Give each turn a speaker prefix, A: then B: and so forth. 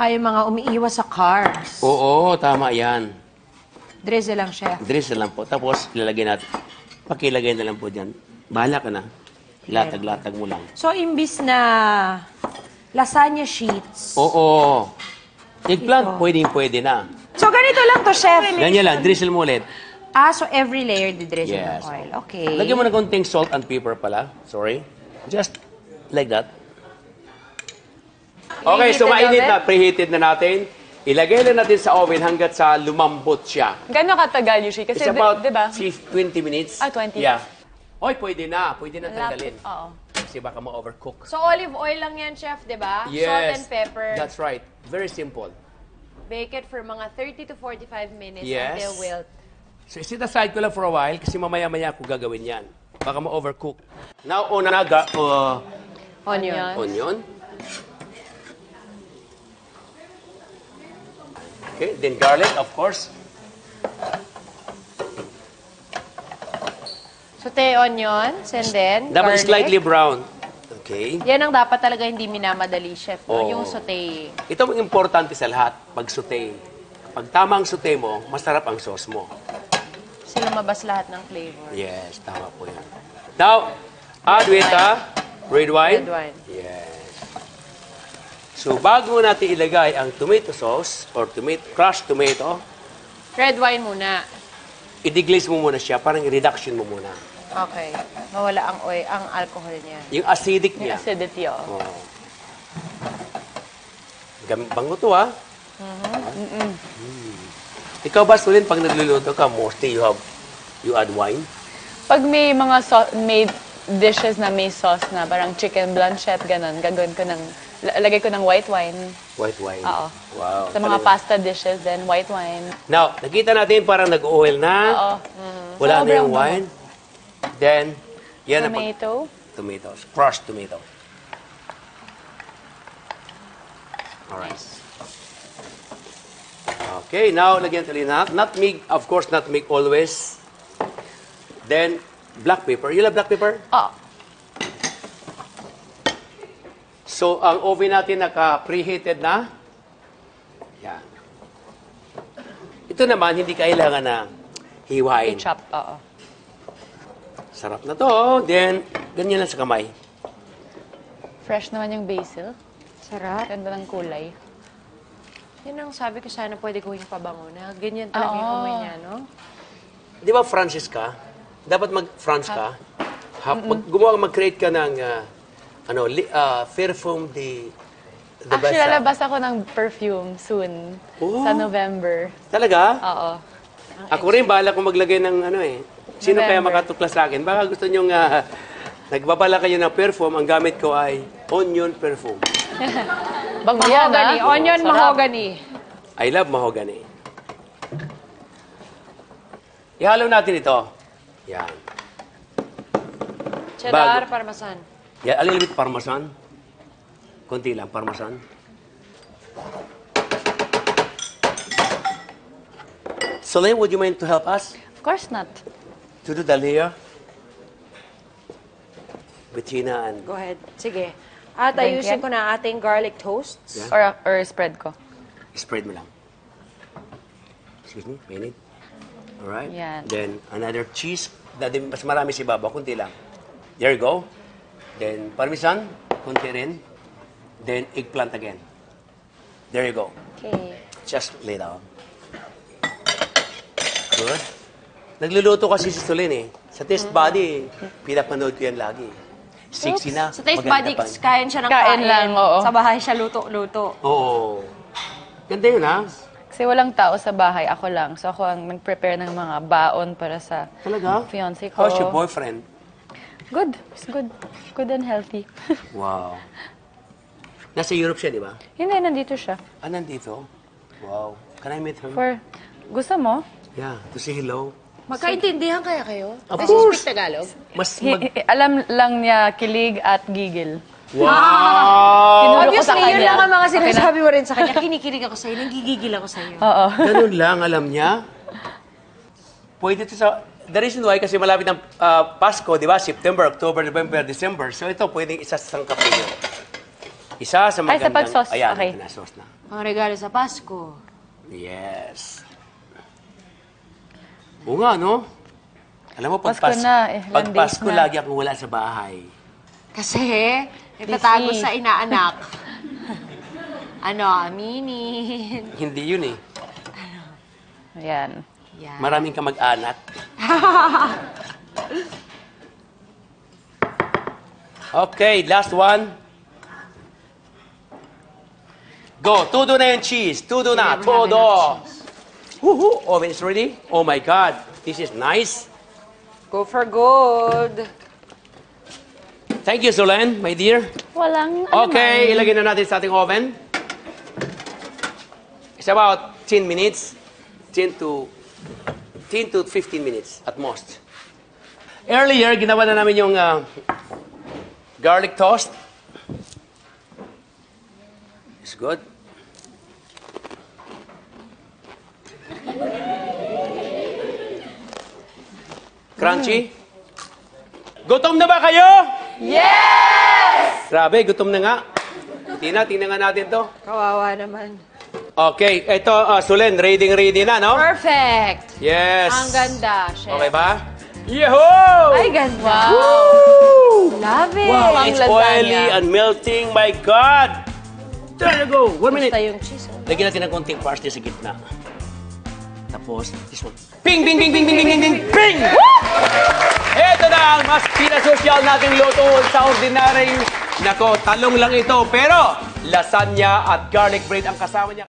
A: Tsaka yung mga umiiwas sa cars.
B: Oo, tama yan.
A: Drizzle lang, chef.
B: Drizzle lang po. Tapos, ilalagay natin. Pakilagay na lang po dyan. Bahala ka na. Latag-latag mo lang.
A: So, imbis na lasagna sheets.
B: Oo. Eggplant, pwede na.
A: So, ganito lang to, chef.
B: Ganyan lang, drizzle mo ulit.
A: So every layer di-drizzle
B: Yes.
A: ng oil. Okay.
B: Lagyan mo na konting salt and pepper pala. Sorry. Just like that. Okay, so mainit na. Preheated na natin. Ilagay na natin sa oven hanggat sa lumambot siya.
C: Gano'ng katagal usually? Kasi,
B: It's about
C: di ba?
B: 20 minutes.
C: 20.
B: Yeah. Oy, pwede na. Pwede na tanggalin.
C: Oo.
B: Kasi baka ma-overcook.
A: So olive oil lang yan, chef, di ba?
B: Yes.
A: Salt and pepper.
B: That's right. Very simple.
A: Bake it for mga 30 to 45 minutes
B: Yes.
A: until wilt.
B: So, sit aside ko lang for a while kasi mamaya-maya ako gagawin yan. Baka ma-overcook. Now, una na
A: Onion.
B: onion. Okay, then garlic, of course.
A: Saute onions and then
B: Dapat
A: garlic.
B: slightly brown. Okay.
A: Yan ang dapat talaga hindi minamadali, chef. No?
B: Oo.
A: Yung sauteing.
B: Ito ang importante sa lahat, pag-saute. Pag tama ang saute mo, masarap ang sauce mo.
A: Kasi lumabas lahat ng flavor.
B: Yes, tama po yan. Now, add with red wine.
A: Red wine.
B: Yes. So, bago natin ilagay ang tomato sauce or crushed tomato,
A: Red wine muna.
B: i-deglaze mo muna siya, parang reduction mo muna.
A: Okay. Mawala ang oil, ang alcohol niya.
B: Yung acidic
C: Yung
B: niya.
C: acidity, oo.
B: Oh. Bango to, ha? Ikaw ba, Sulin, pag nagluluto ka, mostly you add wine?
C: Pag may mga made dishes na may sauce na, parang chicken blanchet, ganun, gagawin ko ng, lagay ko ng white wine.
B: White wine.
C: Oo.
B: Wow.
C: Sa mga pasta dishes, then white wine.
B: Now, nakita natin parang nag-oil na.
C: Oo.
B: Wala na
C: Sobrang
B: yung wine. Then, yan ang
C: Tomato.
B: tomatoes. Crushed tomato. Alright. Okay, now lagyan tuloy na. Nutmeg, of course, nutmeg always. Then, black pepper. You love black pepper?
C: Oo.
B: So, ang oven natin naka-preheated na. Yan. Ito naman, hindi kailangan na hiwain.
C: Chop, oo.
B: Sarap na to. Then, ganyan lang sa kamay.
C: Fresh naman yung basil.
A: Sarap.
C: Ganda ng kulay.
A: Yan ang sabi ko, sana pwede gawing pabango na. Ganyan talaga yung amoy niya, no?
B: Di ba Francis ka? Dapat mag-France ka. Mag-create ka ng perfume the
C: Actually,
B: best.
C: lalabas ako ng perfume soon.
B: Oh.
C: Sa November.
B: Talaga?
C: Oo.
B: Ako rin, bahala kong maglagay ng Sino kaya
C: November.
B: makatuklas sa akin? Baka gusto nyong nagbabala kayo ng perfume, ang gamit ko ay onion perfume.
C: Bango yan,
A: Mahogany.
C: ah.
A: Onion
C: Sarap.
A: mahogany.
B: I love mahogany. Ihalo natin ito. Yan.
A: Cheddar,
B: Bago.
A: parmesan.
B: Yeah, a little bit parmesan. Konti lang, parmesan. Soleil, would you mind to help us
C: Of course not.
B: to do the layer? Bettina and...
A: Go ahead. Sige. At
C: Thank
A: ayusin
C: you.
A: ko na ating garlic toasts.
B: Yeah.
C: Or spread ko.
B: Spread mo lang. Excuse me, minute. Alright.
C: Yan.
B: Then, another cheese. Mas marami si Baba, kunti lang. There you go. Then, parmesan, kunti rin. Then, eggplant again. There you go.
A: Okay.
B: Just lay down. Good. Nagluluto kasi si Solin eh. Sa Taste Body, pinapanood ko yan lagi. 60 na.
A: Sa Taste
B: maganda
A: Buddy,
B: pa.
A: kain siya ng
C: Kain lang, oo.
A: Sa bahay siya luto-luto.
B: Oo. Ganda yun ha?
C: Kasi walang tao sa bahay, ako lang. So ako ang nag-prepare ng mga baon para sa
B: Talaga?
C: fiancé ko.
B: How's your boyfriend?
C: Good. It's good. Good and healthy.
B: Wow. Nasa Europe siya, di ba?
C: Hindi, nandito siya.
B: Ah, nandito? Wow. Can I meet her?
C: Gusto mo?
B: Yeah, to say hello.
A: Magkaintindihan kaya kayo?
B: Of
A: Does he
B: course.
A: speak Tagalog?
B: Mas mag...
C: Alam lang niya kilig at gigil.
B: Wow!
C: Tinuro ko sa
A: Obviously, yun
C: kanya.
A: lang ang mga sinasabi mo rin sa kanya. Kinikilig ako sa'yo, nanggigigil ako sa'yo.
C: Oo.
B: Ganun lang, alam niya. Pwede ito sa... The reason why, kasi malapit ng Pasko, di ba? September, October, November, December. So ito, pwedeng isa sa sangkap niyo. Isa sa
C: Ay, sa
B: magandang...
C: pag-sauce.
B: Ayan,
C: Okay.
B: ito na, sauce na.
A: Ang regalo sa Pasko.
B: Yes. Oo nga, no? Alam mo,
C: Pasko na, ilang
B: pag
C: days
B: Pasko,
C: na.
B: lagi akong wala sa bahay.
A: Kasi, nagtatago
C: Busy.
A: sa inaanak. Ano, aminin.
B: Hindi yun eh.
C: Ayan.
A: Yan.
B: Maraming kamag-anak. Okay, last one. Go. Todo na yung cheese. Todo na.
A: Never have
B: Todo.
A: enough cheese.
B: Woohoo. Oven is ready. Oh my God. This is nice.
A: Go for good.
B: Thank you, Solen, my dear.
C: Walang
B: Okay, ilagay na natin sa ating oven. It's about 10 minutes. 10 to 15 minutes at most. Earlier, ginawa na namin yung garlic toast. It's good. Crunchy. Gutom na ba kayo? Yes! Grabe, gutom na nga. Tina, tingnan nga natin to.
A: Kawawa naman.
B: Okay, ito, Sulen, ready na, no?
A: Perfect!
B: Yes.
A: Ang ganda, chef.
B: Okay ba? Yehoo!
A: Ay, ganda.
B: Woo!
A: Love it.
B: Wow,
C: Pang
B: it's
C: lasagna.
B: oily and melting. My God! There you go. 1 minute.
A: Basta yung cheese. Oh.
B: Lagyan natin ng konting parsley sa gitna. Tapos, this one. Ping, ping, ping, ping, ping, ping, ping, ping, ping! Ito na ang mas pinasosyal nating luto sa ordinary. Nako, talong lang ito. Pero, lasagna at garlic bread ang kasama niya.